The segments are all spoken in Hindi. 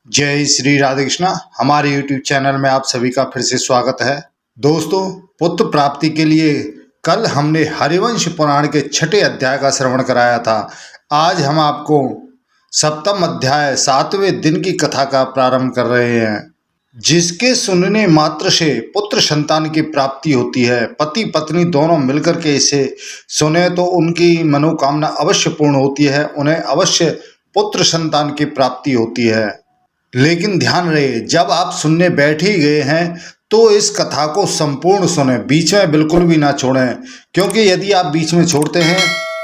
जय श्री राधे कृष्णा। हमारे YouTube चैनल में आप सभी का फिर से स्वागत है। दोस्तों, पुत्र प्राप्ति के लिए कल हमने हरिवंश पुराण के 6ठे अध्याय का श्रवण कराया था। आज हम आपको सप्तम अध्याय 7वें दिन की कथा का प्रारंभ कर रहे हैं, जिसके सुनने मात्र से पुत्र संतान की प्राप्ति होती है। पति पत्नी दोनों मिलकर के इसे सुने तो उनकी मनोकामना अवश्य पूर्ण होती है, उन्हें अवश्य पुत्र संतान की प्राप्ति होती है। लेकिन ध्यान रहे, जब आप सुनने बैठ ही गए हैं तो इस कथा को संपूर्ण सुने, बीच में बिल्कुल भी ना छोड़ें, क्योंकि यदि आप बीच में छोड़ते हैं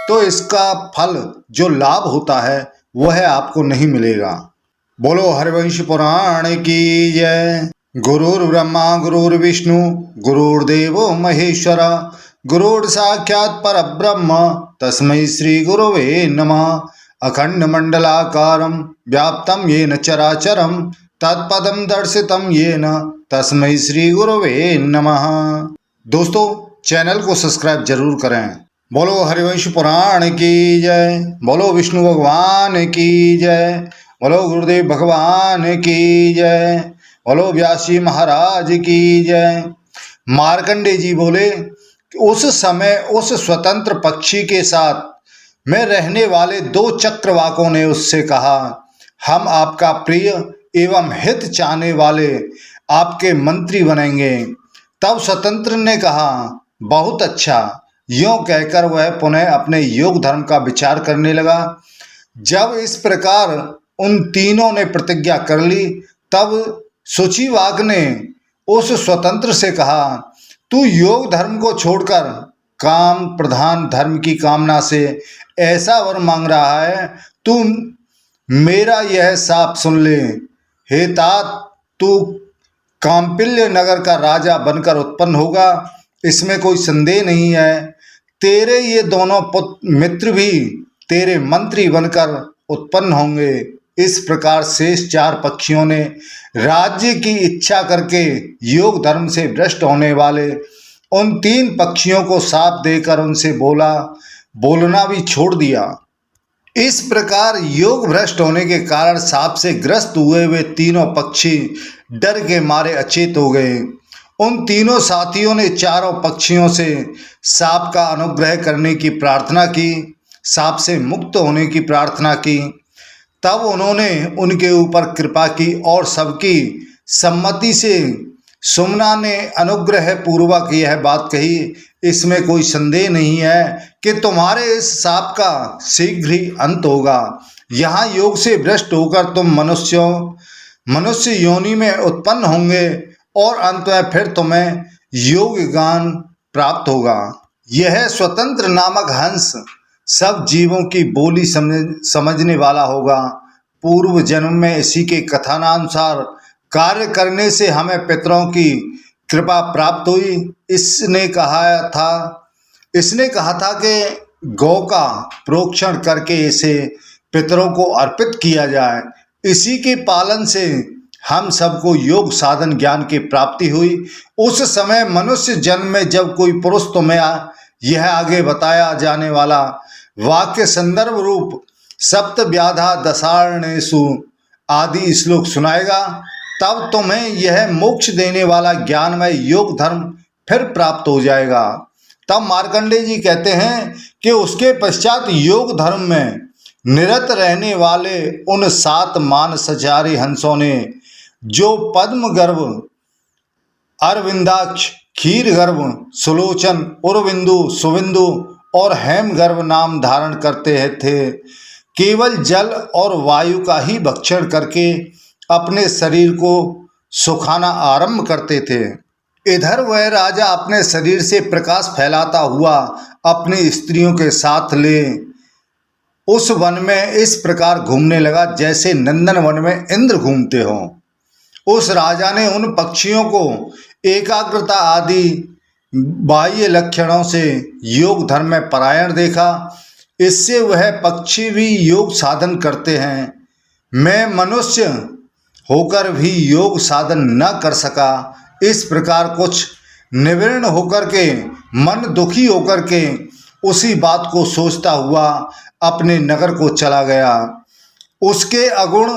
तो इसका फल जो लाभ होता है वह आपको नहीं मिलेगा। बोलो हरिवंश पुराण की जय। गुरुर्ब्रह्मा गुरुर्विष्णु गुरुर्देवो महेश्वरा गुरुर् साक्षात् परब्रह्म तस्मै श्री गुरुवे नमः। अखंड मंडलाकारं व्याप्तं येन चराचरं तत्पदं दर्शितं येन तस्मै श्री गुरुवे नमः। दोस्तों, चैनल को सब्सक्राइब जरूर करें। बोलो हरिवंश पुराण की जय। बोलो विष्णु भगवान की जय। बोलो गुरुदेव भगवान की जय। बोलो व्यास जी महाराज की जय। मार्कंडे जी बोले, उस समय उस स्वतंत्र पक्षी के साथ में रहने वाले 2 चक्रवाकों ने उससे कहा, हम आपका प्रिय एवं हित चाहने वाले आपके मंत्री बनेंगे। तब स्वतंत्र ने कहा, बहुत अच्छा। यूं कहकर वह पुनः अपने योग धर्म का विचार करने लगा। जब इस प्रकार उन तीनों ने प्रतिज्ञा कर ली, तब सूचिवाक ने उस स्वतंत्र से कहा, तू योग धर्म को छोड़कर काम प्रधान धर्म की कामना से ऐसा वर मांग रहा है, तू मेरा यह साप सुन ले। हे तात, तू कांपिल्य नगर का राजा बनकर उत्पन्न होगा, इसमें कोई संदेह नहीं है। तेरे ये दोनों मित्र भी तेरे मंत्री बनकर उत्पन्न होंगे। इस प्रकार शेष 4 पक्षियों ने राज्य की इच्छा करके योग धर्म से भ्रष्ट होने वाले उन 3 पक्षियों को शाप देकर उनसे बोलना भी छोड़ दिया। इस प्रकार योग भ्रष्ट होने के कारण शाप से ग्रस्त हुए वे तीनों पक्षी डर के मारे अचेत हो गए। उन तीनों साथियों ने चारों पक्षियों से शाप का अनुग्रह करने की प्रार्थना की, शाप से मुक्त होने की प्रार्थना की। तब उन्होंने उनके ऊपर कृपा की और सबकी सम्मति से सुमना ने अनुग्रह पूर्वक यह बात कही, इसमें कोई संदेह नहीं है कि तुम्हारे इस शाप का शीघ्र ही अंत होगा। यहाँ योग से भ्रष्ट होकर तुम मनुष्य योनि में उत्पन्न होंगे और अंत में फिर तुम्हें योग ज्ञान प्राप्त होगा। यह स्वतंत्र नामक हंस सब जीवों की बोली समझने वाला होगा। पूर्व जन्म में इसी के कथनानुसार कार्य करने से हमें पितरों की कृपा प्राप्त हुई। इसने कहा था कि गौ का प्रोक्षण करके इसे पितरों को अर्पित किया जाए। इसी के पालन से हम सबको योग साधन ज्ञान की प्राप्ति हुई। उस समय मनुष्य जन्म में जब कोई पुरुष तुम्हें यह आगे बताया जाने वाला वाक्य संदर्भ रूप सप्त व्याधा दशारणेषु आदि श्लोक सुनाएगा, तब तुम्हें यह मोक्ष देने वाला ज्ञानमय योग धर्म फिर प्राप्त हो जाएगा। तब मार्कंडे जी कहते हैं कि उसके पश्चात योग धर्म में निरत रहने वाले उन 7 मानसचारी हंसों ने, जो पद्म गर्भ अरविंदाक्ष क्षीर गर्भ सुलोचन उर्विंदु सुविंदु और हेम गर्भ नाम धारण करते थे, केवल जल और वायु का ही भक्षण करके अपने शरीर को सुखाना आरंभ करते थे। इधर वह राजा अपने शरीर से प्रकाश फैलाता हुआ अपनी स्त्रियों के साथ ले उस वन में इस प्रकार घूमने लगा जैसे नंदन वन में इंद्र घूमते हों। उस राजा ने उन पक्षियों को एकाग्रता आदि बाह्य लक्षणों से योग धर्म में परायण देखा। इससे वह पक्षी भी योग साधन करते हैं। मैं मनुष्य होकर भी योग साधन न कर सका। इस प्रकार कुछ निविर्ण होकर के मन दुखी होकर के उसी बात को सोचता हुआ अपने नगर को चला गया। उसके अगुण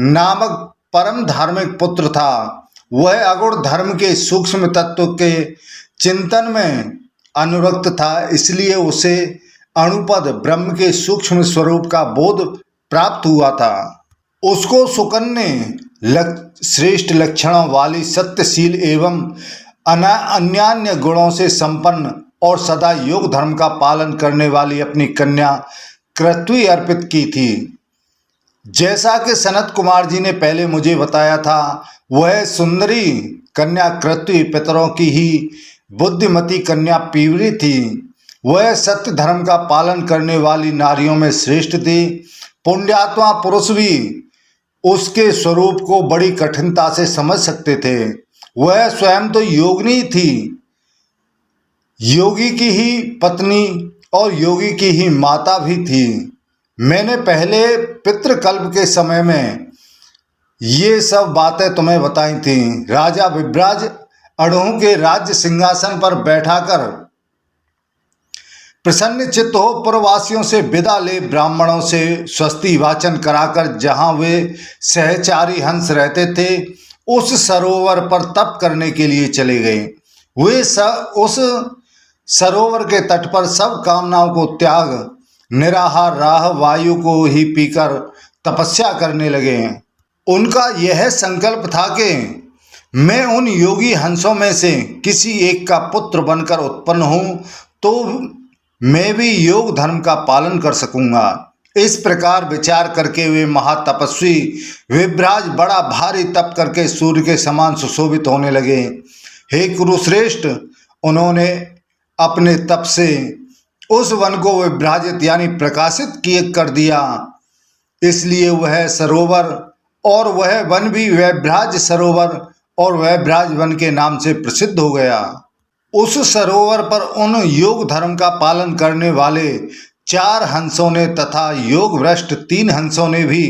नामक परम धार्मिक पुत्र था। वह अगुण धर्म के सूक्ष्म तत्व के चिंतन में अनुरक्त था, इसलिए उसे अणुपद ब्रह्म के सूक्ष्म स्वरूप का बोध प्राप्त हुआ था। उसको सुकन्या श्रेष्ठ लक्षणों वाली सत्यशील एवं अन्यान्य गुणों से संपन्न और सदा योग धर्म का पालन करने वाली अपनी कन्या कृत्वी अर्पित की थी। जैसा कि सनत कुमार जी ने पहले मुझे बताया था, वह सुंदरी कन्या कृत्वी पितरों की ही बुद्धिमती कन्या पीवरी थी। वह सत्य धर्म का पालन करने वाली नारियों में श्रेष्ठ थी। पुण्यात्मा पुरुष भी उसके स्वरूप को बड़ी कठिनता से समझ सकते थे। वह स्वयं तो योगिनी थी, योगी की ही पत्नी और योगी की ही माता भी थी। मैंने पहले पितृकल्प के समय में ये सब बातें तुम्हें बताई थी। राजा विभ्राज अणु के राज्य सिंहासन पर बैठाकर प्रसन्न चित्त हो पुरवासियों से विदा ले ब्राह्मणों से स्वस्ति वाचन कराकर जहां वे सहचारी हंस रहते थे उस सरोवर पर तप करने के लिए चले गए। वे उस सरोवर के तट पर सब कामनाओं को त्याग निराहार राह वायु को ही पीकर तपस्या करने लगे। उनका यह संकल्प था कि मैं उन योगी हंसों में से किसी एक का पुत्र बनकर उत्पन्न हूं तो मैं भी योग धर्म का पालन कर सकूंगा। इस प्रकार विचार करके वे महातपस्वी विभ्राज बड़ा भारी तप करके सूर्य के समान सुशोभित होने लगे। हे कुरुश्रेष्ठ, उन्होंने अपने तप से उस वन को विभ्राजित यानी प्रकाशित किए कर दिया, इसलिए वह सरोवर और वह वन भी वैभ्राज सरोवर और वैभ्राज वन के नाम से प्रसिद्ध हो गया। उस सरोवर पर उन योग धर्म का पालन करने वाले 4 हंसों ने तथा योग भ्रष्ट 3 हंसों ने भी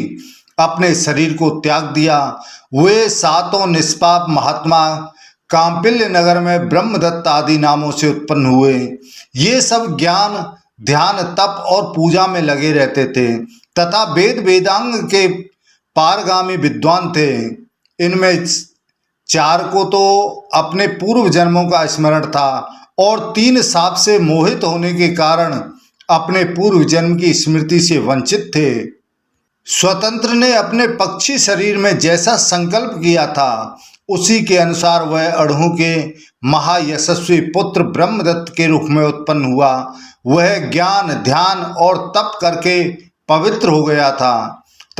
अपने शरीर को त्याग दिया। वे 7 निष्पाप महात्मा कांपिल्य नगर में ब्रह्मदत्त आदि नामों से उत्पन्न हुए। ये सब ज्ञान ध्यान तप और पूजा में लगे रहते थे तथा वेद वेदांग के पारगामी विद्वान थे। इनमें 4 को तो अपने पूर्व जन्मों का स्मरण था और 3 साप से मोहित होने के कारण अपने पूर्व जन्म की स्मृति से वंचित थे। स्वतंत्र ने अपने पक्षी शरीर में जैसा संकल्प किया था उसी के अनुसार वह अणु के महायशस्वी पुत्र ब्रह्मदत्त के रूप में उत्पन्न हुआ। वह ज्ञान ध्यान और तप करके पवित्र हो गया था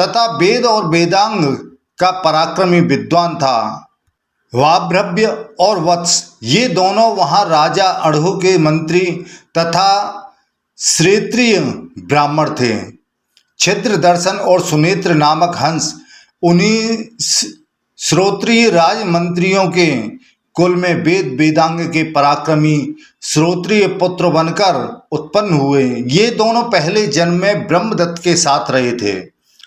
तथा वेद और वेदांग का पराक्रमी विद्वान था। वाभ्रव्य और वत्स ये दोनों वहां राजा अणु के मंत्री तथा श्रेत्रिय ब्राह्मण थे। छिद्र दर्शन और सुनेत्र नामक हंस उन्हीं श्रोत्रिय राज मंत्रियों के कुल में वेद वेदांग के पराक्रमी श्रोत्रिय पुत्र बनकर उत्पन्न हुए। ये दोनों पहले जन्म में ब्रह्मदत्त के साथ रहे थे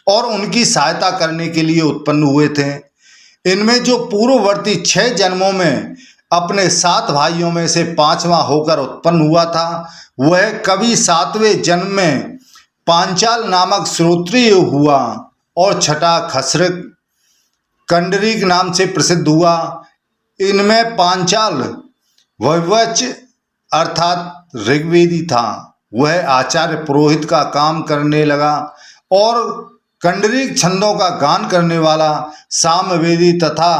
और उनकी सहायता करने के लिए उत्पन्न हुए थे। इनमें जो पूर्ववर्ती 6 जन्मों में अपने 7 भाइयों में से 5वां होकर उत्पन्न हुआ था, वह कभी 7वें जन्म में पांचाल नामक श्रोत्रिय हुआ और छठा खसरक कंडरीक नाम से प्रसिद्ध हुआ। इनमें पांचाल वैवच अर्थात ऋग्वेदी था, वह आचार्य पुरोहित का काम करने लगा और कंडरीक छंदों का गान करने वाला सामवेदी तथा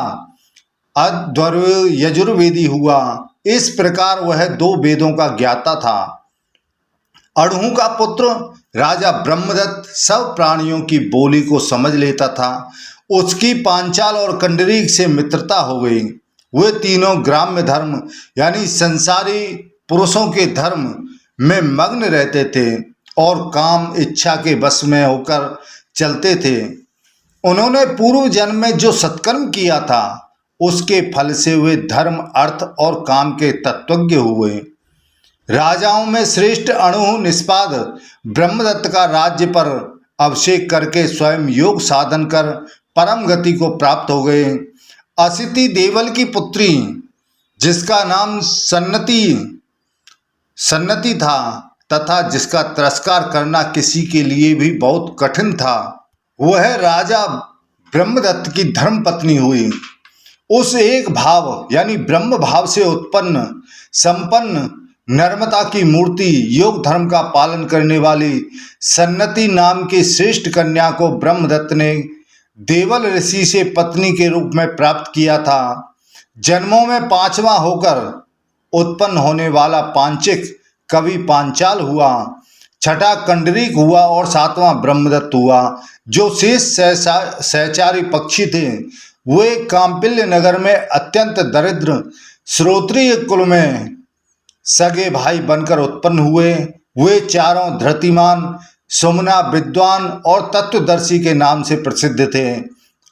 अध्वर्य यजुर्वेदी हुआ। इस प्रकार वह 2 वेदों का ज्ञाता था। अणु का पुत्र राजा ब्रह्मदत्त सब प्राणियों की बोली को समझ लेता था। उसकी पांचाल और कंडरीक से मित्रता हो गई। वे तीनों ग्राम्य धर्म यानी संसारी पुरुषों के धर्म में मग्न रहते थे और काम इच्छा के वश में होकर चलते थे। उन्होंने पूर्व जन्म में जो सत्कर्म किया था उसके फल से वे धर्म अर्थ और काम के तत्वज्ञ हुए। राजाओं में श्रेष्ठ अणु निष्पाद ब्रह्मदत्त का राज्य पर अभिषेक करके स्वयं योग साधन कर परम गति को प्राप्त हो गए। असिति देवल की पुत्री जिसका नाम सन्नति था तथा जिसका तिरस्कार करना किसी के लिए भी बहुत कठिन था, वह राजा ब्रह्मदत्त की धर्म पत्नी हुई। उस एक भाव यानी ब्रह्म भाव से उत्पन्न संपन्न नर्मदा की मूर्ति योग धर्म का पालन करने वाली सन्नति नाम की श्रेष्ठ कन्या को ब्रह्मदत्त ने देवल ऋषि से पत्नी के रूप में प्राप्त किया था। जन्मों में पांचवा होकर उत्पन्न होने वाला पांचिक कवि पांचाल हुआ, छठा कंडरीक हुआ और सातवां ब्रह्मदत्त हुआ। जो शेष सहचारी पक्षी थे वे कांपिल्य नगर में अत्यंत दरिद्र श्रोत्रिय कुल में सगे भाई बनकर उत्पन्न हुए। वे चारों धृतिमान, सुमना, विद्वान और तत्वदर्शी के नाम से प्रसिद्ध थे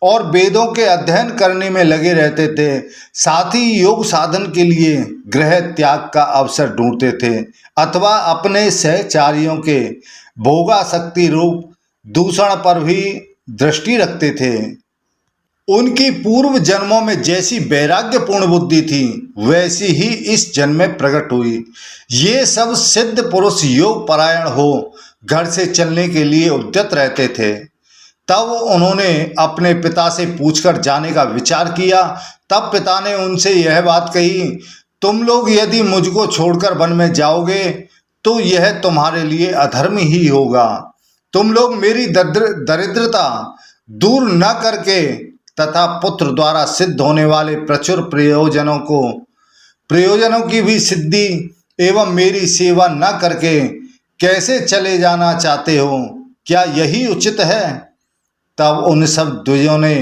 और वेदों के अध्ययन करने में लगे रहते थे। साथ ही योग साधन के लिए गृह त्याग का अवसर ढूंढते थे अथवा अपने सहचारियों के भोगासक्ति रूप दूषण पर भी दृष्टि रखते थे। उनकी पूर्व जन्मों में जैसी वैराग्यपूर्ण बुद्धि थी वैसी ही इस जन्म में प्रकट हुई। ये सब सिद्ध पुरुष योग परायण हो घर से चलने के लिए उद्यत रहते थे। तब उन्होंने अपने पिता से पूछकर जाने का विचार किया। तब पिता ने उनसे यह बात कही, तुम लोग यदि मुझको छोड़कर वन में जाओगे तो यह तुम्हारे लिए अधर्म ही होगा। तुम लोग मेरी दरिद्रता दूर न करके तथा पुत्र द्वारा सिद्ध होने वाले प्रचुर प्रयोजनों की भी सिद्धि एवं मेरी सेवा न करके कैसे चले जाना चाहते हो? क्या यही उचित है? तब उन सब द्विजों ने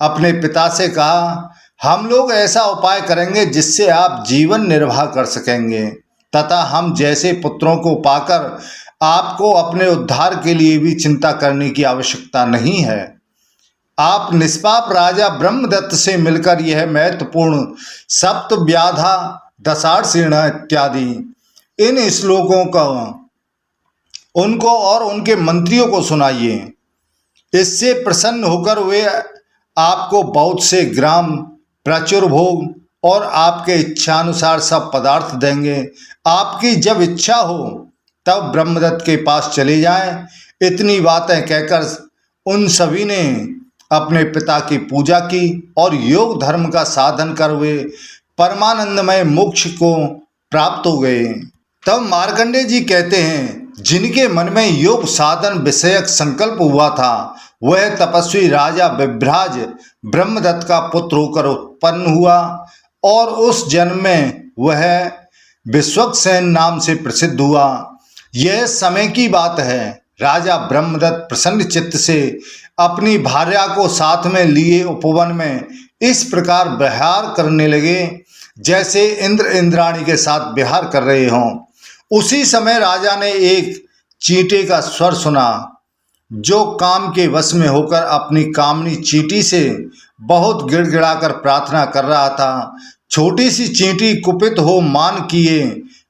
अपने पिता से कहा, हम लोग ऐसा उपाय करेंगे जिससे आप जीवन निर्वाह कर सकेंगे तथा हम जैसे पुत्रों को पाकर आपको अपने उद्धार के लिए भी चिंता करने की आवश्यकता नहीं है। आप निष्पाप राजा ब्रह्मदत्त से मिलकर यह महत्वपूर्ण सप्त व्याधा दशार्षीण इत्यादि इन श्लोकों का उनको और उनके मंत्रियों को सुनाइए। इससे प्रसन्न होकर वे आपको बहुत से ग्राम, प्रचुर भोग और आपके इच्छानुसार सब पदार्थ देंगे। आपकी जब इच्छा हो तब ब्रह्मदत्त के पास चले जाएं। इतनी बातें कहकर उन सभी ने अपने पिता की पूजा की और योग धर्म का साधन कर वे परमानंदमय मोक्ष को प्राप्त हो गए। तब मार्कंडेय जी कहते हैं, जिनके मन में योग साधन विषयक संकल्प हुआ था वह तपस्वी राजा विभ्राज ब्रह्मदत्त का पुत्र होकर उत्पन्न हुआ और उस जन्म में वह विश्वक्सेन नाम से प्रसिद्ध हुआ। यह समय की बात है। राजा ब्रह्मदत्त प्रसन्न चित्त से अपनी भार्या को साथ में लिए उपवन में इस प्रकार विहार करने लगे जैसे इंद्र इंद्राणी के साथ विहार कर रहे हों। उसी समय राजा ने एक चींटे का स्वर सुना जो काम के वश में होकर अपनी कामनी चींटी से बहुत गिड़गिड़ाकर प्रार्थना कर रहा था। छोटी सी चींटी कुपित हो मान किए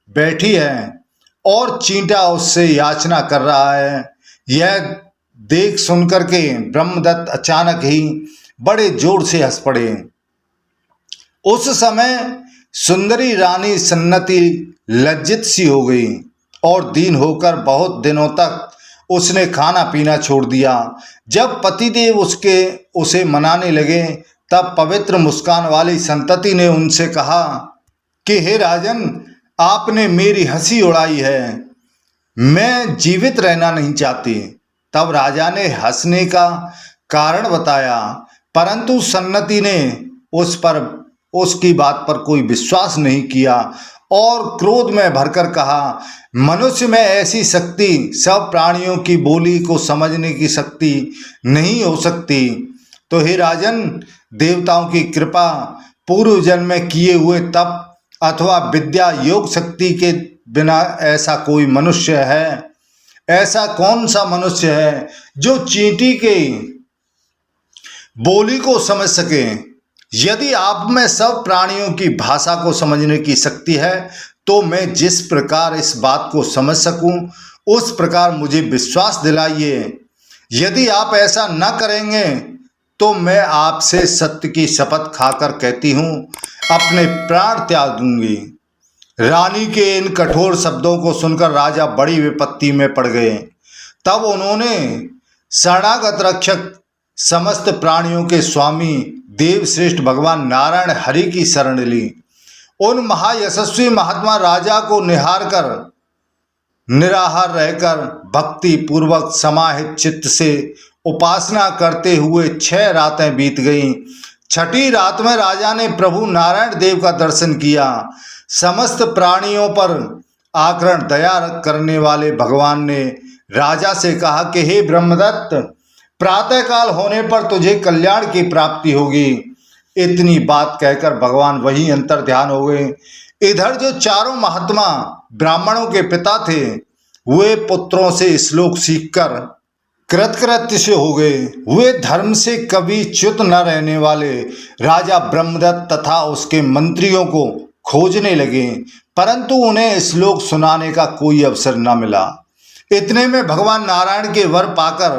बैठी है और चींटा उससे याचना कर रहा है। यह देख सुनकर के ब्रह्मदत्त अचानक ही बड़े जोर से हंस पड़े। उस समय सुंदरी रानी सन्नति लज्जित सी हो गई और दीन होकर बहुत दिनों तक उसने खाना पीना छोड़ दिया। जब पतिदेव उसे मनाने लगे तब पवित्र मुस्कान वाली संतति ने उनसे कहा कि हे राजन, आपने मेरी हंसी उड़ाई है, मैं जीवित रहना नहीं चाहती। तब राजा ने हंसने का कारण बताया, परंतु सन्नति ने उसकी बात पर कोई विश्वास नहीं किया और क्रोध में भरकर कहा, मनुष्य में ऐसी शक्ति सब प्राणियों की बोली को समझने की शक्ति नहीं हो सकती। तो हे राजन, देवताओं की कृपा, पूर्व जन्म में किए हुए तप अथवा विद्या योग शक्ति के बिना ऐसा कोई मनुष्य है? ऐसा कौन सा मनुष्य है जो चींटी के बोली को समझ सके? यदि आप में सब प्राणियों की भाषा को समझने की शक्ति है तो मैं जिस प्रकार इस बात को समझ सकूं उस प्रकार मुझे विश्वास दिलाइए। यदि आप ऐसा न करेंगे तो मैं आपसे सत्य की शपथ खाकर कहती हूं अपने प्राण त्याग दूंगी। रानी के इन कठोर शब्दों को सुनकर राजा बड़ी विपत्ति में पड़ गए। तब उन्होंने शरणागत रक्षक समस्त प्राणियों के स्वामी देवश्रेष्ठ भगवान नारायण हरि की शरण ली। उन महायशस्वी महात्मा राजा को निराहार रहकर भक्ति पूर्वक समाहित चित्त से उपासना करते हुए 6 रातें बीत गईं। छठी रात में राजा ने प्रभु नारायण देव का दर्शन किया। समस्त प्राणियों पर आकरण दया करने वाले भगवान ने राजा से कहा कि हे ब्रह्मदत्त, प्रातःकाल होने पर तुझे कल्याण की प्राप्ति होगी। इतनी बात कहकर भगवान वहीं अंतर ध्यान हो गए। इधर जो चारों महात्मा ब्राह्मणों के पिता थे, वे पुत्रों से श्लोक सीखकर कृतकृत्य से हो गए। वे धर्म से कभी च्युत न रहने वाले राजा ब्रह्मदत्त तथा उसके मंत्रियों को खोजने लगे, परंतु उन्हें श्लोक सुनाने का कोई अवसर न मिला। इतने में भगवान नारायण के वर पाकर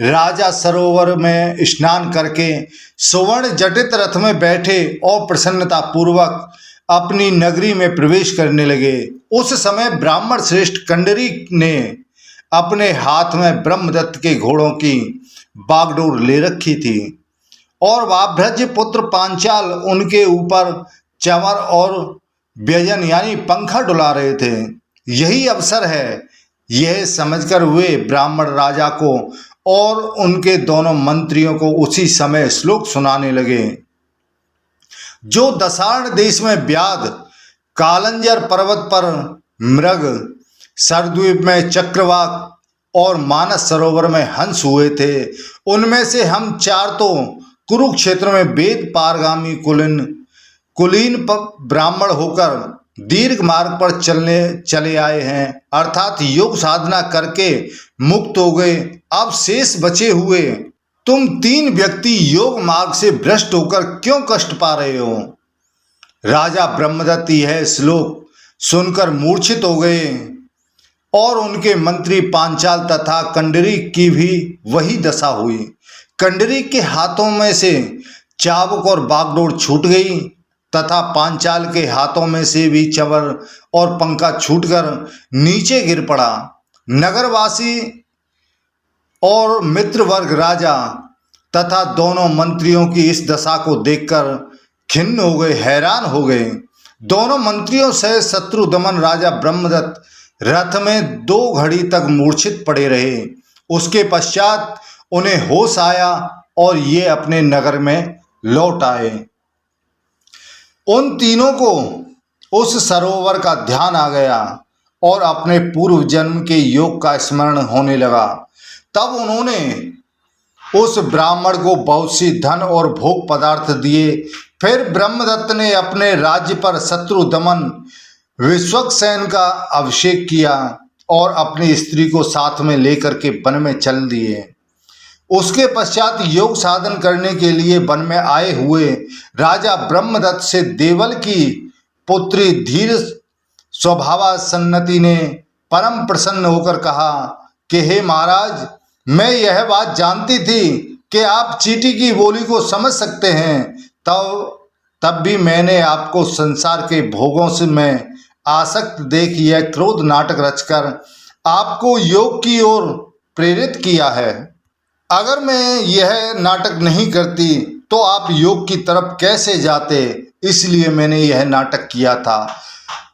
राजा सरोवर में स्नान करके सुवर्ण जटित रथ में बैठे और प्रसन्नता पूर्वक अपनी नगरी में प्रवेश करने लगे। उस समय ब्राह्मण श्रेष्ठ कंडरी ने अपने हाथ में ब्रह्मदत्त के घोड़ों की बागडोर ले रखी थी और वाभ्रज पुत्र पांचाल उनके ऊपर चंवर और व्यजन यानी पंखा डुला रहे थे। यही अवसर है, यह समझकर वे ब्राह्मण राजा को और उनके दोनों मंत्रियों को उसी समय श्लोक सुनाने लगे। जो दशार्ण देश में व्याध, कालंजर पर्वत पर मृग, सरद्वीप में चक्रवाक और मानस सरोवर में हंस हुए थे, उनमें से हम 4 तो कुरुक्षेत्र में वेद पारगामी कुलीन ब्राह्मण होकर दीर्घ मार्ग पर चले आए हैं, अर्थात योग साधना करके मुक्त हो गए। अब शेष बचे हुए तुम 3 व्यक्ति योग मार्ग से भ्रष्ट होकर क्यों कष्ट पा रहे हो? राजा ब्रह्मदत्त यह श्लोक सुनकर मूर्छित हो गए और उनके मंत्री पांचाल तथा कंडरी की भी वही दशा हुई। कंडरी के हाथों में से चाबुक और बागडोर छूट गई तथा पांचाल के हाथों में से भी चंवर और पंखा छूटकर नीचे गिर पड़ा। नगरवासी और मित्र वर्ग राजा तथा दोनों मंत्रियों की इस दशा को देखकर खिन्न हो गए, हैरान हो गए। दोनों मंत्रियों से शत्रु दमन राजा ब्रह्मदत्त रथ में 2 घड़ी तक मूर्छित पड़े रहे। उसके पश्चात उन्हें होश आया और ये अपने नगर में लौट आए। उन तीनों को उस सरोवर का ध्यान आ गया और अपने पूर्व जन्म के योग का स्मरण होने लगा। तब उन्होंने उस ब्राह्मण को बहुत सी धन और भोग पदार्थ दिए। फिर ब्रह्मदत्त ने अपने राज्य पर शत्रु दमन विश्वक्सेन का अभिषेक किया और अपनी स्त्री को साथ में लेकर के वन में चल दिए। उसके पश्चात योग साधन करने के लिए वन में आए हुए राजा ब्रह्मदत्त से देवल की पुत्री धीर स्वभावा सन्नति ने परम प्रसन्न होकर कहा कि हे महाराज, मैं यह बात जानती थी कि आप चींटी की बोली को समझ सकते हैं, तब भी मैंने आपको संसार के भोगों से मैं आसक्त देख यह क्रोध नाटक रचकर आपको योग की ओर प्रेरित किया है। अगर मैं यह नाटक नहीं करती तो आप योग की तरफ कैसे जाते, इसलिए मैंने यह नाटक किया था।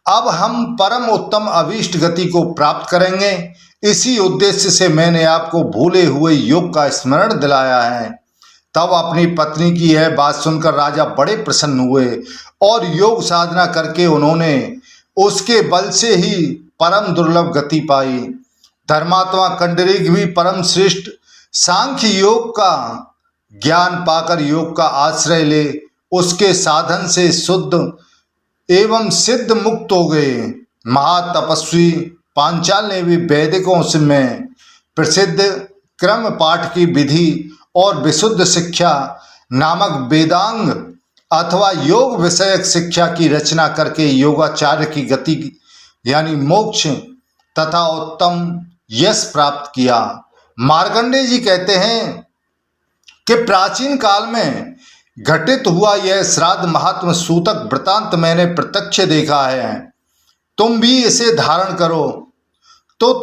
अब हम परम उत्तम अभीष्ट गति को प्राप्त करेंगे, इसी उद्देश्य से मैंने आपको भूले हुए योग का स्मरण दिलाया है। तब अपनी पत्नी की यह बात सुनकर राजा बड़े प्रसन्न हुए और योग साधना करके उन्होंने उसके बल से ही परम दुर्लभ गति पाई। धर्मात्मा कंडरीक भी परम श्रेष्ठ सांख्य योग का ज्ञान पाकर योग का आश्रय ले उसके साधन से शुद्ध एवं सिद्ध मुक्त हो गए। महातपस्वी पांचाल ने भी वैदिकों में प्रसिद्ध क्रम पाठ की विधि और विशुद्ध शिक्षा नामक वेदांग अथवा योग विषयक शिक्षा की रचना करके योगाचार्य की गति यानी मोक्ष तथा उत्तम यश प्राप्त किया। मार्कंडेय जी कहते हैं कि प्राचीन काल में घटित हुआ यह श्राद्ध महात्म सूतक वृतांत मैंने प्रत्यक्ष देखा है। तुम भी इसे धारण करो तो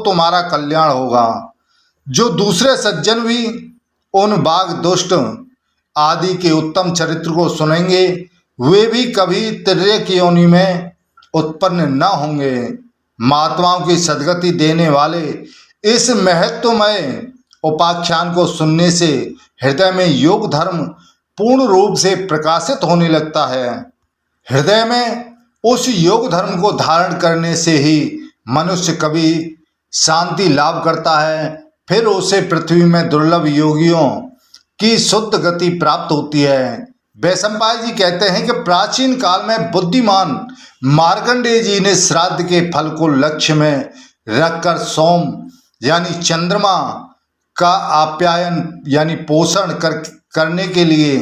तुम्हारा कल्याण होगा। जो दूसरे सज्जन भी उन बाघ दुष्ट आदि के उत्तम चरित्र को सुनेंगे, वे भी कभी तिर्यक योनि में उत्पन्न न होंगे। महात्माओं की सद्गति देने वाले इस महत्वमय उपाख्यान को सुनने से हृदय में योग धर्म पूर्ण रूप से प्रकाशित होने लगता है। हृदय में उस योग धर्म को धारण करने से ही मनुष्य कभी शांति लाभ करता है, फिर उसे पृथ्वी में दुर्लभ योगियों की शुद्ध गति प्राप्त होती है। वैशंपायन जी कहते हैं कि प्राचीन काल में बुद्धिमान मार्कंडेय जी ने श्राद्ध के फल को लक्ष्य में रखकर सोम यानी चंद्रमा का आप्यायन यानी पोषण करने के लिए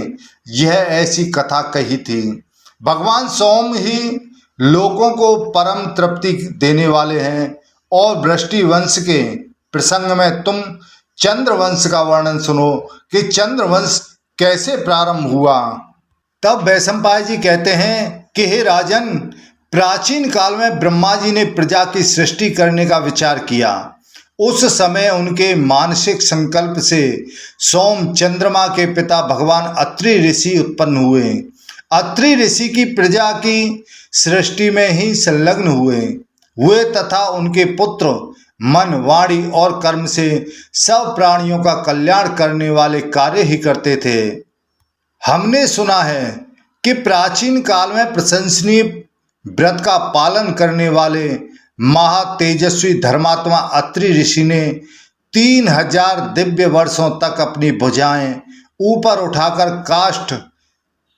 यह ऐसी कथा कही थी। भगवान सोम ही लोगों को परम तृप्ति देने वाले हैं। और वृष्टि वंश के प्रसंग में तुम चंद्रवंश का वर्णन सुनो कि चंद्रवंश कैसे प्रारंभ हुआ। तब वैशंपायन जी कहते हैं कि हे राजन, प्राचीन काल में ब्रह्मा जी ने प्रजा की सृष्टि करने का विचार किया। उस समय उनके मानसिक संकल्प से सोम चंद्रमा के पिता भगवान अत्रि ऋषि उत्पन्न हुए। अत्रि ऋषि की प्रजा की सृष्टि में ही संलग्न हुए तथा उनके पुत्र मन, वाणी और कर्म से सब प्राणियों का कल्याण करने वाले कार्य ही करते थे। हमने सुना है कि प्राचीन काल में प्रशंसनीय व्रत का पालन करने वाले महातेजस्वी धर्मात्मा अत्रि ऋषि ने 3000 दिव्य वर्षों तक अपनी भुजाएं ऊपर उठाकर काष्ठ,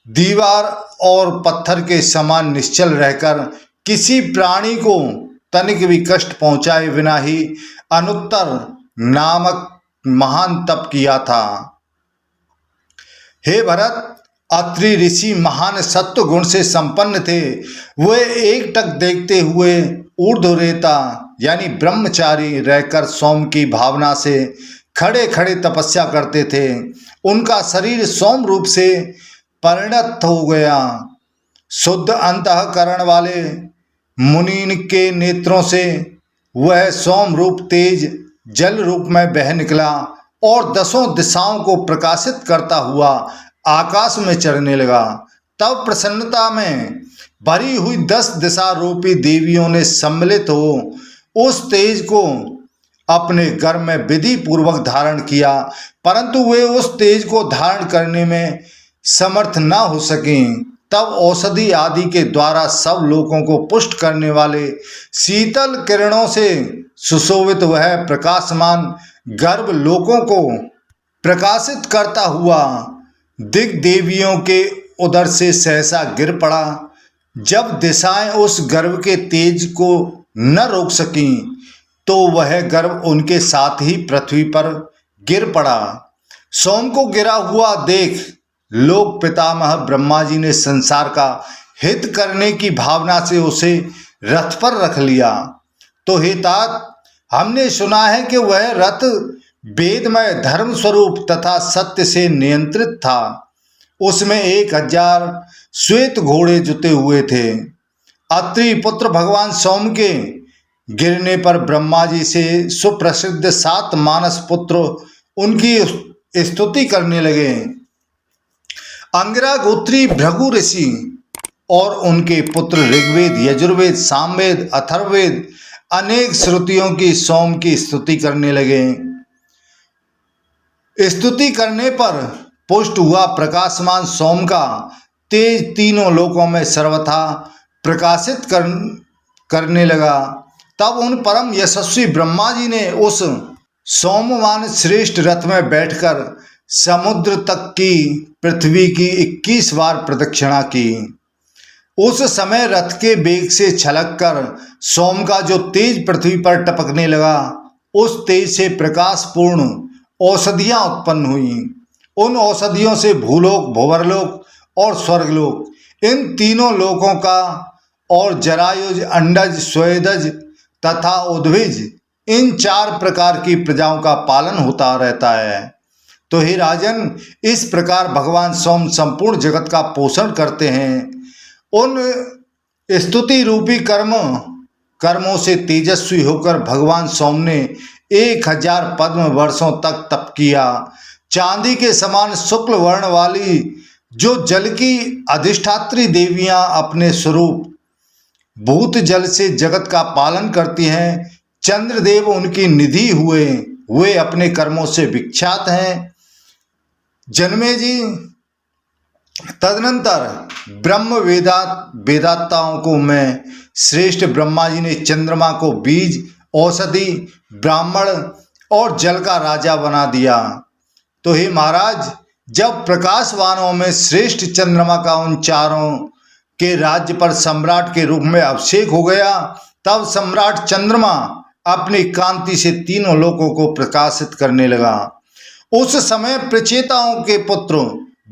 दीवार और पत्थर के समान निश्चल रहकर किसी प्राणी को तनिक भी कष्ट पहुंचाए बिना ही अनुत्तर नामक महान तप किया था। हे भरत, अत्रि ऋषि महान सत्व गुण से संपन्न थे। वे एकटक देखते हुए ऊर्ध्वरेता यानी ब्रह्मचारी रहकर सोम की भावना से खड़े खड़े तपस्या करते थे। उनका शरीर सोम रूप से परिणत हो गया। शुद्ध अंतःकरण वाले मुनि के नेत्रों से वह सोम रूप तेज जल रूप में बह निकला और 10 दिशाओं को प्रकाशित करता हुआ आकाश में चढ़ने लगा। तब प्रसन्नता में भरी हुई 10 दिशा रूपी देवियों ने सम्मिलित हो उस तेज को अपने गर्भ में विधि पूर्वक धारण किया, परंतु वे उस तेज को धारण करने में समर्थ न हो सकें। तब औषधि आदि के द्वारा सब लोगों को पुष्ट करने वाले शीतल किरणों से सुशोभित वह प्रकाशमान गर्भ लोगों को प्रकाशित करता हुआ दिग्देवियों के उदर से सहसा गिर पड़ा। जब दिशाएं उस गर्भ के तेज को न रोक सकीं तो वह गर्भ उनके साथ ही पृथ्वी पर गिर पड़ा। सोम को गिरा हुआ देख लोक पितामह ब्रह्मा जी ने संसार का हित करने की भावना से उसे रथ पर रख लिया। तो हे तात, हमने सुना है कि वह रथ वेदमय धर्म स्वरूप तथा सत्य से नियंत्रित था। उसमें 1000 श्वेत घोड़े जुते हुए थे। अत्रि पुत्र भगवान सोम के गिरने पर ब्रह्मा जी से सुप्रसिद्ध 7 मानस पुत्र उनकी स्तुति करने लगे। अंगिरा गोत्री भृगु ऋषि और उनके पुत्र ऋग्वेद, यजुर्वेद, सामवेद, अथर्ववेद अनेक श्रुतियों की सोम की स्तुति करने लगे। स्तुति करने पर पुष्ट हुआ प्रकाशमान सोम का तेज तीनों लोकों में सर्वथा प्रकाशित करने लगा। तब उन परम यशस्वी ब्रह्मा जी ने उस सोमवान श्रेष्ठ रथ में बैठकर समुद्र तक की पृथ्वी की 21 बार प्रदक्षिणा की। उस समय रथ के वेग से छलककर सोम का जो तेज पृथ्वी पर टपकने लगा, उस तेज से प्रकाशपूर्ण औषधियां उत्पन्न हुई। उन औषधियों से भूलोक, भुवरलोक और स्वर्गलोक, इन तीनों लोकों का और जरायुज, अंडज, स्वेदज तथा उद्भिज, इन 4 प्रकार की प्रजाओं का पालन होता रहता है। तो हे राजन, इस प्रकार भगवान सोम संपूर्ण जगत का पोषण करते हैं। उन स्तुति रूपी कर्मों से तेजस्वी होकर भगवान सोम ने 1000 पद्म वर्षों तक तप किया। चांदी के समान शुक्ल वर्ण वाली जो जल की अधिष्ठात्री देवियां अपने स्वरूप भूत जल से जगत का पालन करती हैं, चंद्रदेव उनकी निधि हुए वे अपने कर्मों से विख्यात हैं। जन्मे जी, तदनंतर ब्रह्म वेदाताओं को में श्रेष्ठ ब्रह्मा जी ने चंद्रमा को बीज, औषधि, ब्राह्मण और जल का राजा बना दिया। तो हे महाराज, जब प्रकाशवानों में श्रेष्ठ चंद्रमा का उन चारों के राज्य पर सम्राट के रूप में अभिषेक हो गया, तब सम्राट चंद्रमा अपनी कांति से तीनों लोकों को प्रकाशित करने लगा। उस समय प्रचेताओं के पुत्र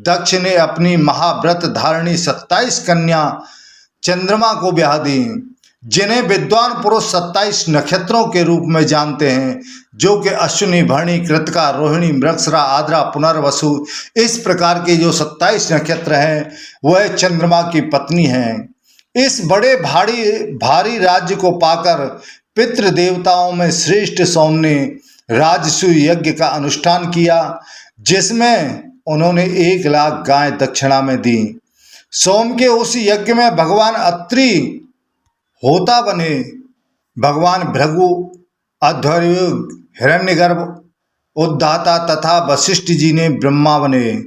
दक्ष ने अपनी महाव्रत धारणी 27 कन्या चंद्रमा को ब्याह दी, जिन्हें विद्वान पुरुष 27 नक्षत्रों के रूप में जानते हैं, जो कि अश्विनी, भरणी, कृतिका, रोहिणी, मृगशिरा, आद्रा, पुनर्वसु, इस प्रकार के जो 27 नक्षत्र हैं वह चंद्रमा की पत्नी हैं। इस बड़े भारी राज्य को पाकर पितृ देवताओं में श्रेष्ठ सोम ने राजसूय यज्ञ का अनुष्ठान किया, जिसमें उन्होंने 1 लाख गाय दक्षिणा में दी। सोम के उस यज्ञ में भगवान अत्रि होता बने, भगवान भृगु, अध्वर्यु, हिरण्यगर्भ, उद्दाता तथा वशिष्ठ जी ने ब्रह्मा बने।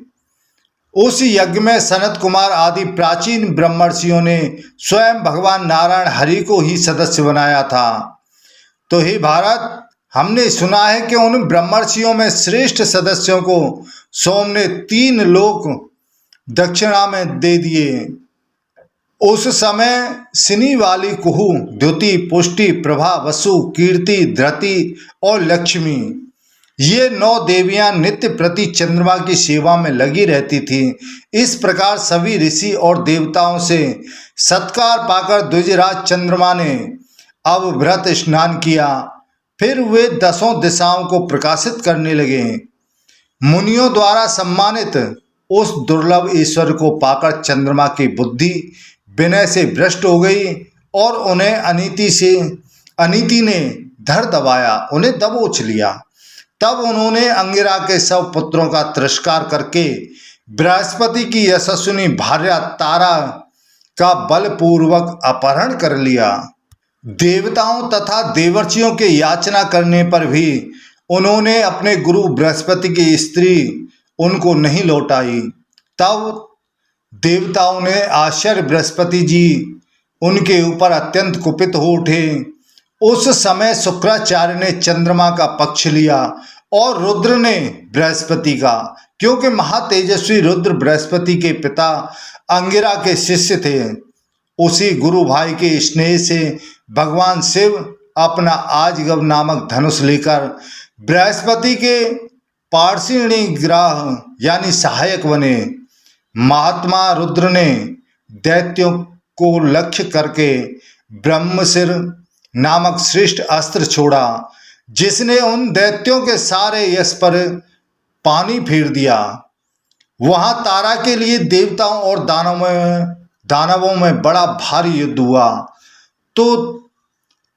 उस यज्ञ में सनत कुमार आदि प्राचीन ब्रह्मर्षियों ने स्वयं भगवान नारायण हरि को ही सदस्य बनाया था। तो हे भारत, हमने सुना है कि उन ब्रह्मर्षियों में श्रेष्ठ सदस्यों को सोम ने 3 लोक दक्षिणा में दे दिए। उस समय सिनी वाली कुहू, द्युति, पुष्टि, प्रभा, वसु, कीर्ति, धृति और लक्ष्मी, ये 9 देवियां नित्य प्रति चंद्रमा की सेवा में लगी रहती थी। इस प्रकार सभी ऋषि और देवताओं से सत्कार पाकर द्विजराज चंद्रमा ने अब व्रत स्नान किया। फिर वे 10 दिशाओं को प्रकाशित करने लगे। मुनियों द्वारा सम्मानित उस दुर्लभ ईश्वर को पाकर चंद्रमा की बुद्धि विनय से भ्रष्ट हो गई और उन्हें अनीति ने धर दबाया, उन्हें दबोच लिया। तब उन्होंने अंगिरा के सब पुत्रों का तिरस्कार करके बृहस्पति की यशस्विनी भार्या तारा का बलपूर्वक अपहरण कर लिया। देवताओं तथा देवर्षियों के याचना करने पर भी उन्होंने अपने गुरु बृहस्पति की स्त्री उनको नहीं लौटाई। तब देवताओं ने आश्चर्य बृहस्पति जी उनके ऊपर अत्यंत कुपित हो उठे। उस समय शुक्राचार्य ने चंद्रमा का पक्ष लिया और रुद्र ने बृहस्पति का, क्योंकि महातेजस्वी रुद्र बृहस्पति के पिता अंगिरा के शिष्य थे। उसी गुरु भाई के स्नेह से भगवान शिव अपना आजगव नामक धनुष लेकर बृहस्पति के पार्षिणी ग्राह यानी सहायक बने। महात्मा रुद्र ने दैत्यों को लक्ष्य करके ब्रह्मशिर नामक श्रेष्ठ अस्त्र छोड़ा, जिसने उन दैत्यों के सारे यश पर पानी फेर दिया। वहां तारा के लिए देवताओं और दानवों में बड़ा भारी युद्ध हुआ। तो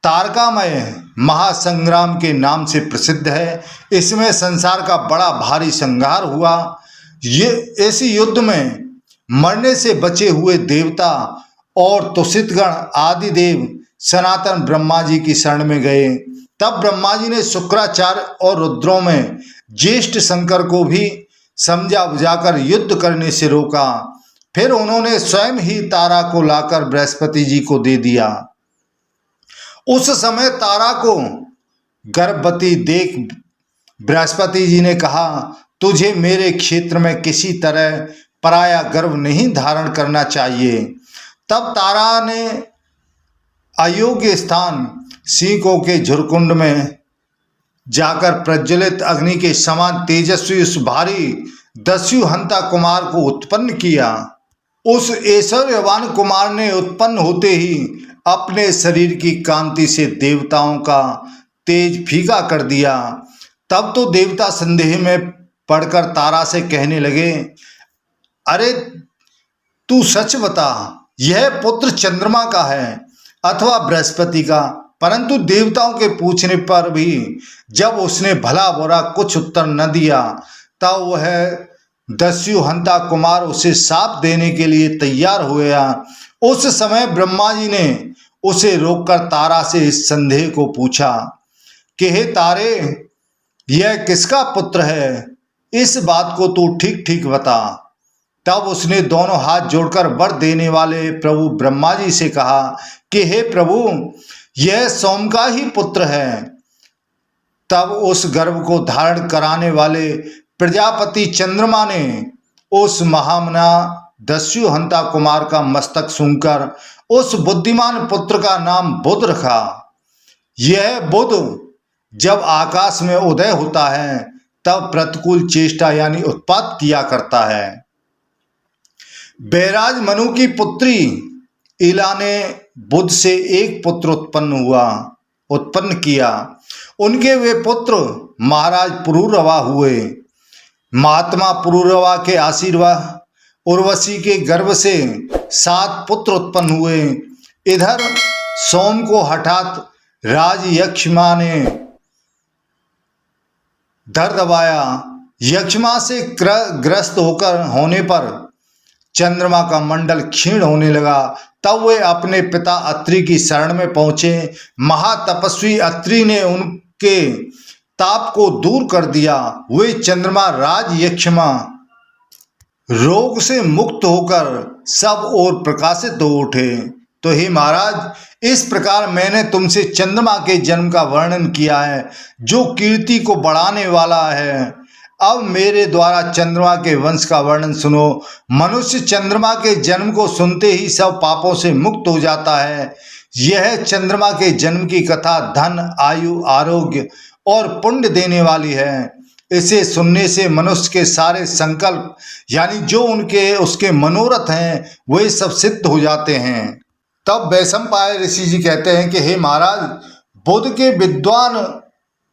तारकामय महासंग्राम के नाम से प्रसिद्ध है। इसमें संसार का बड़ा भारी संहार हुआ। इस युद्ध में मरने से बचे हुए देवता और तुषितगण आदि देव सनातन ब्रह्मा जी की शरण में गए। तब ब्रह्मा जी ने शुक्राचार्य और रुद्रों में ज्येष्ठ शंकर को भी समझा बुझाकर युद्ध करने से रोका। फिर उन्होंने स्वयं ही तारा को लाकर बृहस्पति जी को दे दिया। उस समय तारा को गर्भवती देख बृहस्पति जी ने कहा, तुझे मेरे क्षेत्र में किसी तरह पराया गर्भ नहीं धारण करना चाहिए। तब तारा ने अयोग्य स्थान सीकों के झुरकुंड में जाकर प्रज्वलित अग्नि के समान तेजस्वी उस भारी दस्यु हंता कुमार को उत्पन्न किया। उस ऐश्वर्यवान कुमार ने उत्पन्न होते ही अपने शरीर की कांति से देवताओं का तेज फीका कर दिया। तब तो देवता संदेह में पड़कर तारा से कहने लगे, अरे तू सच बता, यह पुत्र चंद्रमा का है अथवा बृहस्पति का। परंतु देवताओं के पूछने पर भी जब उसने भला बुरा कुछ उत्तर न दिया, तब वह दस्युहंता कुमार उसे शाप देने के लिए तैयार हुआ। उस समय ब्रह्मा जी ने उसे रोककर तारा से इस संदेह को पूछा कि हे तारे, यह किसका पुत्र है? इस बात को तू ठीक ठीक बता। तब उसने दोनों हाथ जोड़कर वर देने वाले प्रभु ब्रह्मा जी से कहा कि हे प्रभु, यह सोम का ही पुत्र है। तब उस गर्भ को धारण कराने वाले प्रजापति चंद्रमा ने उस महामना दस्युहंता कुमार का मस्तक सूंघकर उस बुद्धिमान पुत्र का नाम बुध रखा। यह बुध जब आकाश में उदय होता है तब प्रतिकूल चेष्टा यानी उत्पात किया करता है। बैराज मनु की पुत्री इला ने बुध से एक पुत्र उत्पन्न किया। उनके वे पुत्र महाराज पुरूरवा हुए। महात्मा पुरूरवा के आशीर्वाद उर्वशी के गर्भ से 7 पुत्र उत्पन्न हुए। इधर सोम को हठात राज यक्षमा ने धर दबाया। यक्षमा से ग्रस्त होने पर चंद्रमा का मंडल क्षीण होने लगा। तब वे अपने पिता अत्रि की शरण में पहुंचे। महातपस्वी अत्रि ने उनके ताप को दूर कर दिया। वे चंद्रमा राज यक्षमा रोग से मुक्त होकर सब ओर प्रकाशित हो उठे। तो हे महाराज, इस प्रकार मैंने तुमसे चंद्रमा के जन्म का वर्णन किया है, जो कीर्ति को बढ़ाने वाला है। अब मेरे द्वारा चंद्रमा के वंश का वर्णन सुनो। मनुष्य चंद्रमा के जन्म को सुनते ही सब पापों से मुक्त हो जाता है। यह चंद्रमा के जन्म की कथा धन, आयु, आरोग्य और पुण्य देने वाली है। इसे सुनने से मनुष्य के सारे संकल्प यानी जो उसके मनोरथ हैं वे सब सिद्ध हो जाते हैं। तब वैशंपायन ऋषि जी कहते हैं कि हे महाराज, बुध के विद्वान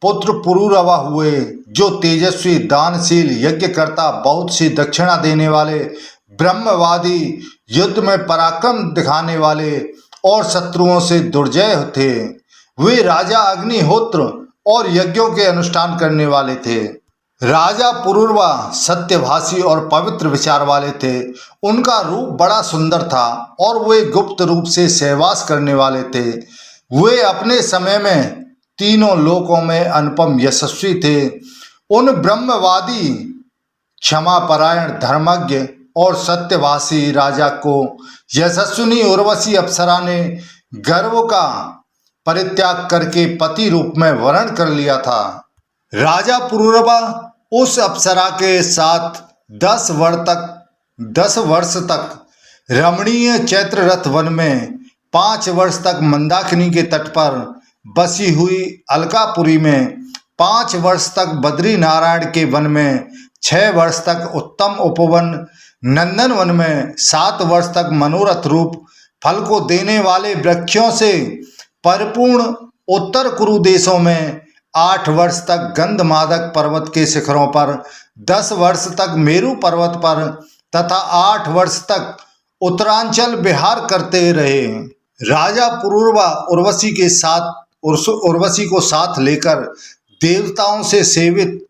पुत्र पुरूरवा हुए, जो तेजस्वी, दानशील, यज्ञकर्ता, बहुत सी दक्षिणा देने वाले, ब्रह्मवादी, युद्ध में पराक्रम दिखाने वाले और शत्रुओं से दुर्जय थे। वे राजा अग्निहोत्र और यज्ञों के अनुष्ठान करने वाले थे। राजा पुरूरवा सत्यभाषी और पवित्र विचार वाले थे। उनका रूप बड़ा सुंदर था और वे गुप्त रूप से सहवास करने वाले थे। वे अपने समय में तीनों लोकों में अनुपम यशस्वी थे। उन ब्रह्मवादी, क्षमापरायण, धर्मज्ञ और सत्यभाषी राजा को यशस्विनी उर्वशी अप्सरा ने गर्व का परित्याग करके पति रूप में वरण कर लिया था। राजा पुरूरवा उस अप्सरा के साथ 10 वर्ष तक रमणीय चैत्ररथ वन में, 5 वर्ष तक मंदाकिनी के तट पर बसी हुई अलकापुरी में, 5 वर्ष तक बद्री नारायण के वन में, 6 वर्ष तक उत्तम उपवन नंदन वन में, 7 वर्ष तक मनोरथ रूप फल को देने वाले वृक्षों से परिपूर्ण उत्तर कुरु देशों में, 8 वर्ष तक गंधमादक पर्वत के शिखरों पर, 10 वर्ष तक मेरु पर्वत पर तथा 8 वर्ष तक उत्तरांचल विहार करते रहे। राजा पुरूरवा उर्वशी को साथ लेकर देवताओं से सेवित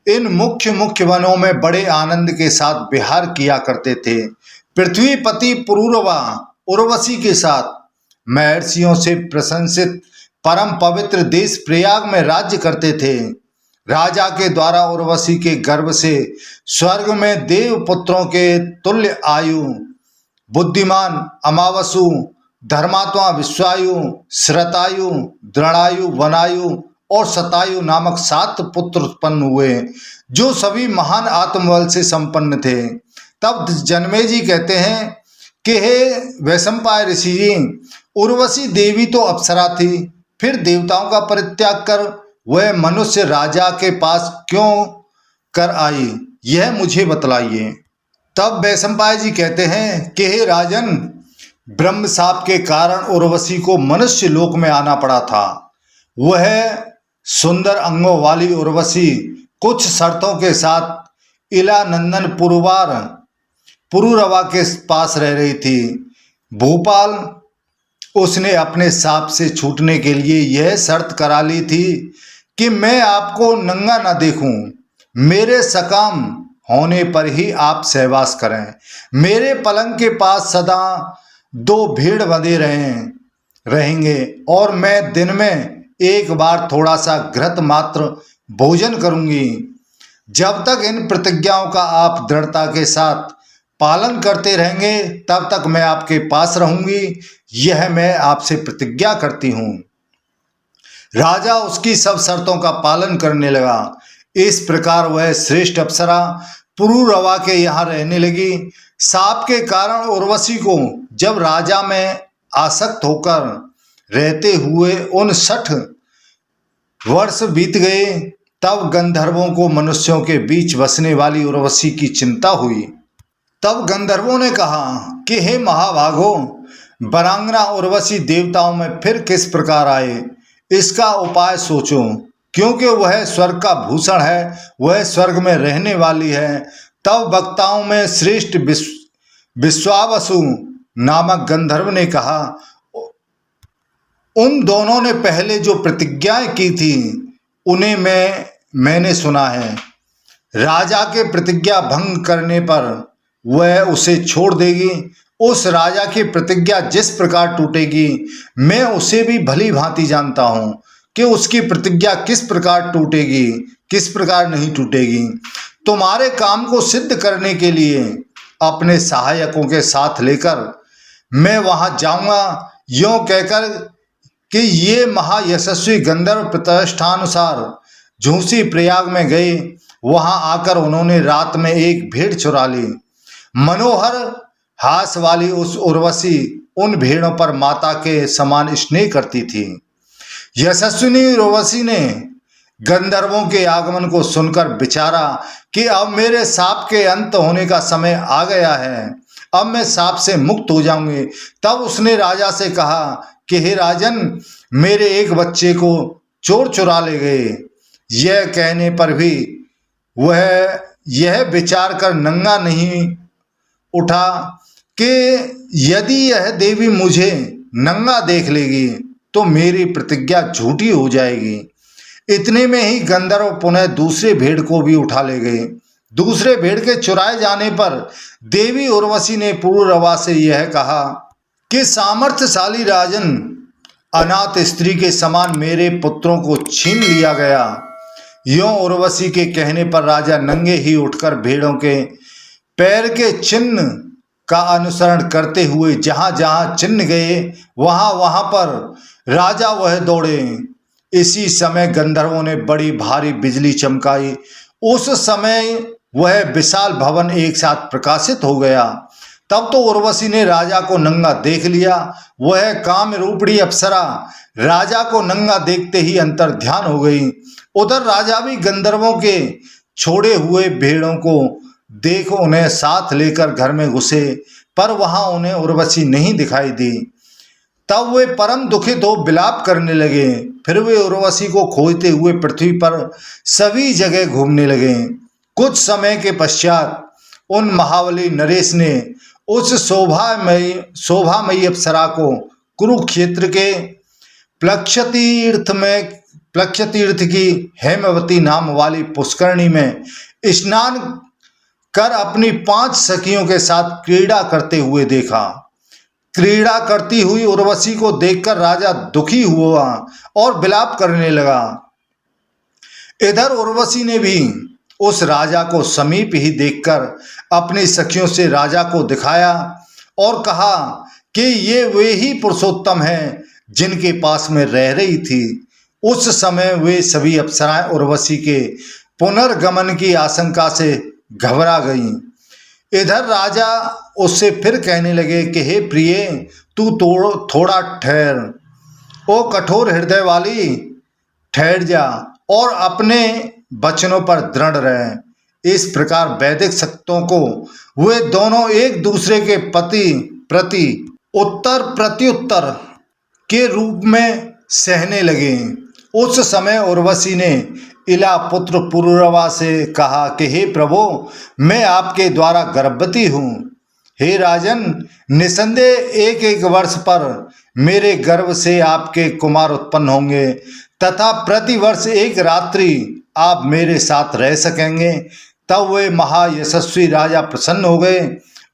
इन मुख्य वनों में बड़े आनंद के साथ विहार किया करते थे। पृथ्वीपति पुरूरवा उर्वशी के साथ महर्षियों से प्रशंसित परम पवित्र देश प्रयाग में राज्य करते थे। राजा के द्वारा उर्वशी के गर्भ से स्वर्ग में देव पुत्रों के तुल्य आयु, बुद्धिमान अमावसु, धर्मात्मा विश्वायु, श्रतायु, दृढ़ायु, वनायु और शतायु नामक 7 पुत्र उत्पन्न हुए, जो सभी महान आत्मबल से संपन्न थे। तब जन्मेजय कहते हैं कि हे वैशंपायन ऋषि जी, उर्वशी देवी तो अप्सरा थी, फिर देवताओं का परित्याग कर वह मनुष्य राजा के पास क्यों कर आई, यह मुझे बतलाइए। तब वैशंपायन जी कहते हैं कि हे राजन, ब्रह्म शाप के कारण उर्वशी को मनुष्य लोक में आना पड़ा था। वह सुंदर अंगों वाली उर्वशी कुछ शर्तों के साथ इला नंदन पुरूरवा के पास रह रही थी। भूपाल उसने अपने शाप से छूटने के लिए यह शर्त करा ली थी कि मैं आपको नंगा न देखूं, मेरे सकाम होने पर ही आप सहवास करें। मेरे पलंग के पास सदा 2 भेड़ बंधे रहेंगे और मैं दिन में एक बार थोड़ा सा घृत मात्र भोजन करूंगी। जब तक इन प्रतिज्ञाओं का आप दृढ़ता के साथ पालन करते रहेंगे तब तक मैं आपके पास रहूंगी, यह मैं आपसे प्रतिज्ञा करती हूँ। राजा उसकी सब शर्तों का पालन करने लगा। इस प्रकार वह श्रेष्ठ अप्सरा पुरुरवा के यहाँ रहने लगी। साप के कारण उर्वशी को जब राजा में आसक्त होकर रहते हुए 59 वर्ष बीत गए, तब गंधर्वों को मनुष्यों के बीच बसने वाली उर्वशी की चिंता हुई। तब गंधर्वों ने कहा कि हे महाभागो, वरांगना उर्वशी देवताओं में फिर किस प्रकार आए, इसका उपाय सोचो, क्योंकि वह स्वर्ग का भूषण है, वह स्वर्ग में रहने वाली है। तब वक्ताओं में श्रेष्ठ विश्वावसु नामक गंधर्व ने कहा, उन दोनों ने पहले जो प्रतिज्ञाएं की थी उन्हें मैंने सुना है। राजा के प्रतिज्ञा भंग करने पर वह उसे छोड़ देगी। उस राजा की प्रतिज्ञा जिस प्रकार टूटेगी, मैं उसे भी भली भांति जानता हूं कि उसकी प्रतिज्ञा किस प्रकार टूटेगी, किस प्रकार नहीं टूटेगी। तुम्हारे काम को सिद्ध करने के लिए अपने सहायकों के साथ लेकर मैं वहां जाऊंगा। यों कहकर कि ये महायशस्वी गंधर्व प्रतिष्ठानुसार झूसी प्रयाग में गए। वहां आकर उन्होंने रात में एक भेड़ चुरा ली। मनोहर हास वाली उस उर्वशी उन भेड़ों पर माता के समान स्नेह करती थी। यशस्विनी उर्वशी ने गंधर्वों के आगमन को सुनकर विचारा कि अब मेरे साप के अंत होने का समय आ गया है, अब मैं साप से मुक्त हो जाऊंगी। तब उसने राजा से कहा कि हे राजन, मेरे एक बच्चे को चोर चुरा ले गए। यह कहने पर भी वह यह विचार कर नंगा नहीं उठा कि यदि यह देवी मुझे नंगा देख लेगी तो मेरी प्रतिज्ञा झूठी हो जाएगी। इतने में ही गंधर्व पुनः दूसरे भेड़ को भी उठा ले गए। दूसरे भेड़ के चुराए जाने पर देवी उर्वशी ने पुरुरवा से यह कहा कि सामर्थ्यशाली राजन, अनाथ स्त्री के समान मेरे पुत्रों को छीन लिया गया। यों उर्वशी के कहने पर राजा नंगे ही उठकर भेड़ों के पैर के चिन्ह का अनुसरण करते हुए जहां जहां चिन्ह गए वहां वहां पर राजा वह दौड़े। इसी समय गंधर्वों ने बड़ी भारी बिजली चमकाई। उस समय वह विशाल भवन एक साथ प्रकाशित हो गया। तब तो उर्वशी ने राजा को नंगा देख लिया। वह काम रूपड़ी अप्सरा राजा को नंगा देखते ही अंतर ध्यान हो गई। उधर राजा भी गंधर्वों के छोड़े हुए भेड़ों को देख उन्हें साथ लेकर घर में घुसे, पर वहां उन्हें उर्वशी नहीं दिखाई दी। तब वे परम दुखित हो विलाप करने लगे। फिर वे उर्वशी को खोजते हुए पृथ्वी पर सभी जगह घूमने लगे। कुछ समय के पश्चात उन महाबली नरेश ने उस शोभामयी अप्सरा को कुरुक्षेत्र के प्लक्षतीर्थ की हेमवती नाम वाली पुष्करणी में स्नान कर अपनी 5 सखियों के साथ क्रीड़ा करते हुए देखा। क्रीड़ा करती हुई उर्वशी को देखकर राजा दुखी हुआ और विलाप करने लगा। इधर उर्वशी ने भी उस राजा को समीप ही देखकर अपनी सखियों से राजा को दिखाया और कहा कि ये वे ही पुरुषोत्तम हैं जिनके पास में रह रही थी। उस समय वे सभी अप्सराएं उर्वशी के पुनर्गमन की आशंका से घबरा गईं। इधर राजा उससे फिर कहने लगे कि हे प्रिय, तू थोड़ा ठहर। ओ कठोर हृदय वाली, ठहर जा और अपने वचनों पर दृढ़ रहे। इस प्रकार वैदिक शक्तों को वे दोनों एक दूसरे के प्रति उत्तर प्रत्युत्तर के रूप में सहने लगे। उस समय उर्वशी ने इला पुत्र पुरुरवा से कहा कि हे प्रभु, मैं आपके द्वारा गर्भवती हूँ। हे राजन, निसंदेह एक वर्ष पर मेरे गर्भ से आपके कुमार उत्पन्न होंगे तथा प्रतिवर्ष एक रात्रि आप मेरे साथ रह सकेंगे। तब वे महायशस्वी राजा प्रसन्न हो गए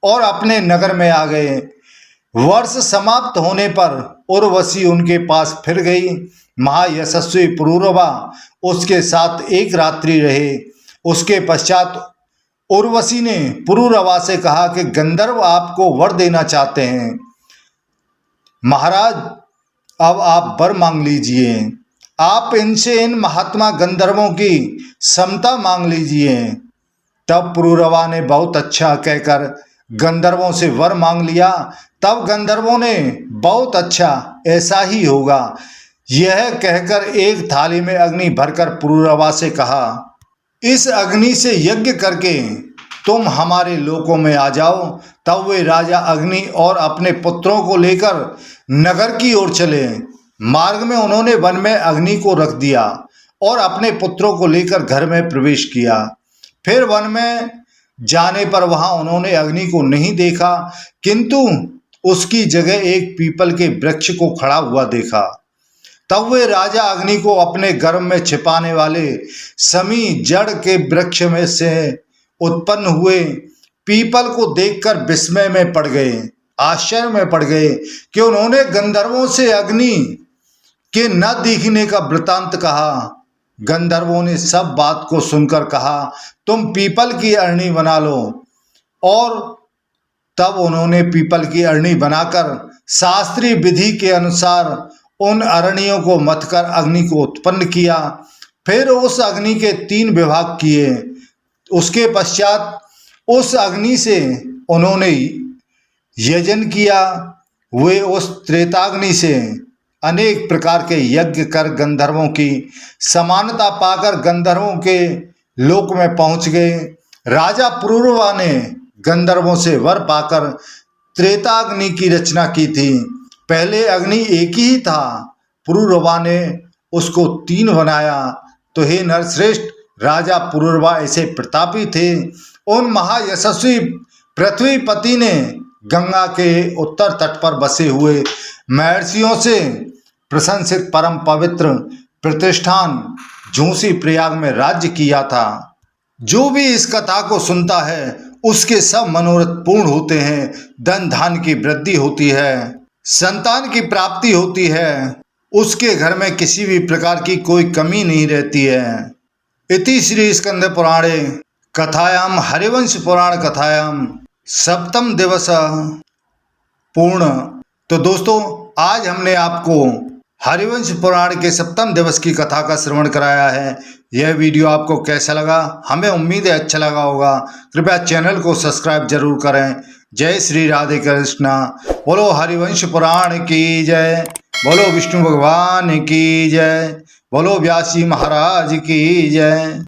और अपने नगर में आ गए। वर्ष समाप्त होने पर उर्वशी उनके पास फिर गई। महायशस्वी पुरूरवा उसके साथ एक रात्रि रहे। उसके पश्चात उर्वशी ने पुरूरवा से कहा कि गंधर्व आपको वर देना चाहते हैं। महाराज, अब आप वर मांग लीजिए। आप इनसे इन महात्मा गंधर्वों की समता मांग लीजिए। तब पुरूरवा ने बहुत अच्छा कहकर गंधर्वों से वर मांग लिया। तब गंधर्वों ने बहुत अच्छा, ऐसा ही होगा, यह कहकर एक थाली में अग्नि भरकर पुरूरवा से कहा, इस अग्नि से यज्ञ करके तुम हमारे लोकों में आ जाओ। तब वे राजा अग्नि और अपने पुत्रों को लेकर नगर की ओर चले। मार्ग में उन्होंने वन में अग्नि को रख दिया और अपने पुत्रों को लेकर घर में प्रवेश किया। फिर वन में जाने पर वहां उन्होंने अग्नि को नहीं देखा, किंतु उसकी जगह एक पीपल के वृक्ष को खड़ा हुआ देखा। तब वे राजा अग्नि को अपने गर्भ में छिपाने वाले समी जड़ के वृक्ष में से उत्पन्न हुए पीपल को देखकर विस्मय में पड़ गए, आश्चर्य में पड़ गए कि उन्होंने गंधर्वों से अग्नि के न दिखने का वृतांत कहा। गंधर्वों ने सब बात को सुनकर कहा, तुम पीपल की अरणी बना लो। और तब उन्होंने पीपल की अरणी बनाकर शास्त्रीय विधि के अनुसार उन अरणियों को मथकर अग्नि को उत्पन्न किया। फिर उस अग्नि के 3 विभाग किए। उसके पश्चात उस अग्नि से उन्होंने यजन किया। वे उस त्रेताग्नि से अनेक प्रकार के यज्ञ कर गंधर्वों की समानता पाकर गंधर्वों के लोक में पहुंच गए। राजा पुरूरवा ने गंधर्वों से वर पाकर त्रेताग्नि की रचना की थी। पहले अग्नि एक ही था, पुरूरवा ने उसको 3 बनाया। तो हे नरश्रेष्ठ, राजा पुरूरवा ऐसे प्रतापी थे। उन महायशस्वी पृथ्वीपति ने गंगा के उत्तर तट पर बसे हुए महर्षियों से प्रशंसित परम पवित्र प्रतिष्ठान झूसी प्रयाग में राज्य किया था। जो भी इस कथा को सुनता है उसके सब मनोरथ पूर्ण होते हैं। धन धान की वृद्धि होती है, संतान की प्राप्ति होती है, उसके घर में किसी भी प्रकार की कोई कमी नहीं रहती है। इति श्री स्कंद पुराणे कथायाम हरिवंश पुराण कथायाम सप्तम दिवस पूर्ण। तो दोस्तों, आज हमने आपको हरिवंश पुराण के 7वें दिवस की कथा का श्रवण कराया है। यह वीडियो आपको कैसा लगा? हमें उम्मीद है अच्छा लगा होगा। कृपया चैनल को सब्सक्राइब जरूर करें। जय श्री राधे कृष्णा। बोलो हरिवंश पुराण की जय, बोलो विष्णु भगवान की जय, बोलो व्यासी महाराज की जय।